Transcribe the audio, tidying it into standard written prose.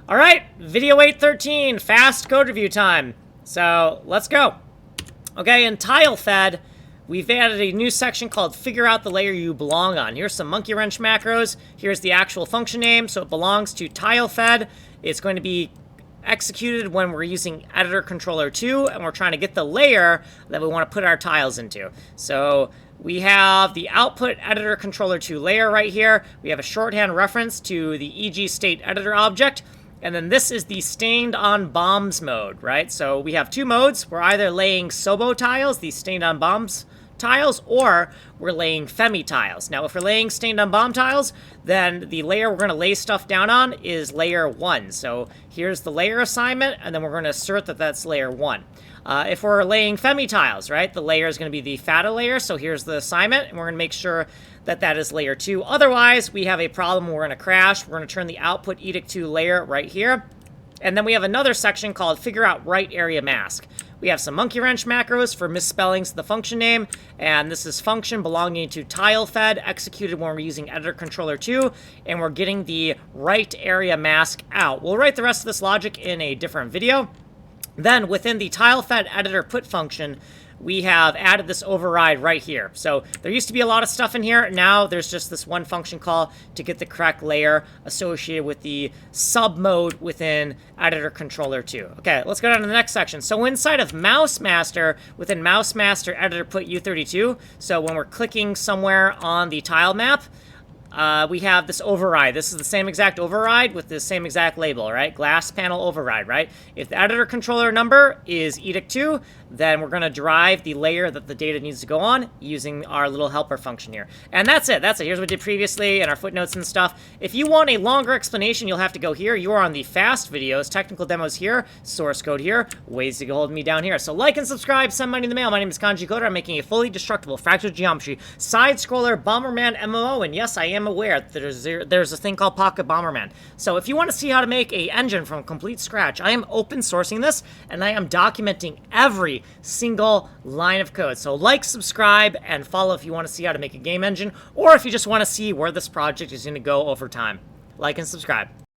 All right, video 813, fast code review time. So let's go. Okay, in TileFed, we've added a new section called Figure Out the Layer You Belong On. Here's some monkey wrench macros. Here's the actual function name. So it belongs to TileFed. It's going to be executed when we're using editor controller 2 and we're trying to get the layer that we want to put our tiles into. So we have the output editor controller 2 layer right here. We have a shorthand reference to the EG state editor object. And then this is the stained on bombs mode, right? So we have two modes. We're either laying Sobo tiles, the stained on bombs tiles, or we're laying Femi tiles. Now, if we're laying stained on bomb tiles, then the layer we're going to lay stuff down on is layer 1. So here's the layer assignment, and then we're going to assert that that's layer 1. If we're laying Femi tiles, right, the layer is going to be the FATA layer. So here's the assignment, and we're going to make sure that that is layer 2. Otherwise, we have a problem. We're going to crash. We're going to turn the output edict 2 layer right here. And then we have another section called Figure Out Right Area Mask. We have some monkey wrench macros for misspellings of the function name, and this is function belonging to TileFed, executed when we're using editor controller 2, and we're getting the right area mask out. We'll write the rest of this logic in a different video. Then within the TileFed editor put function, we have added this override right here. So there used to be a lot of stuff in here. Now there's just this one function call to get the correct layer associated with the sub mode within editor controller 2. Okay, let's go down to the next section. So inside of mouse master, within mouse master editor put U32, so when we're clicking somewhere on the tile map, we have this override. This is the same exact override with the same exact label, right? Glass panel override, right? If the editor controller number is edict2, then we're going to drive the layer that the data needs to go on using our little helper function here. And that's it. That's it. Here's what we did previously in our footnotes and stuff. If you want a longer explanation, you'll have to go here. You are on the fast videos, technical demos here, source code here, ways to get hold of me down here. So like and subscribe, send money in the mail. My name is Kanji Coder. I'm making a fully destructible fractal geometry side-scroller Bomberman MMO. And yes, I am aware that there's a thing called Pocket Bomberman. So if you want to see how to make an engine from complete scratch, I am open sourcing this, and I am documenting every single line of code. So like, subscribe, and follow if you want to see how to make a game engine, or if you just want to see where this project is going to go over time. Like and subscribe.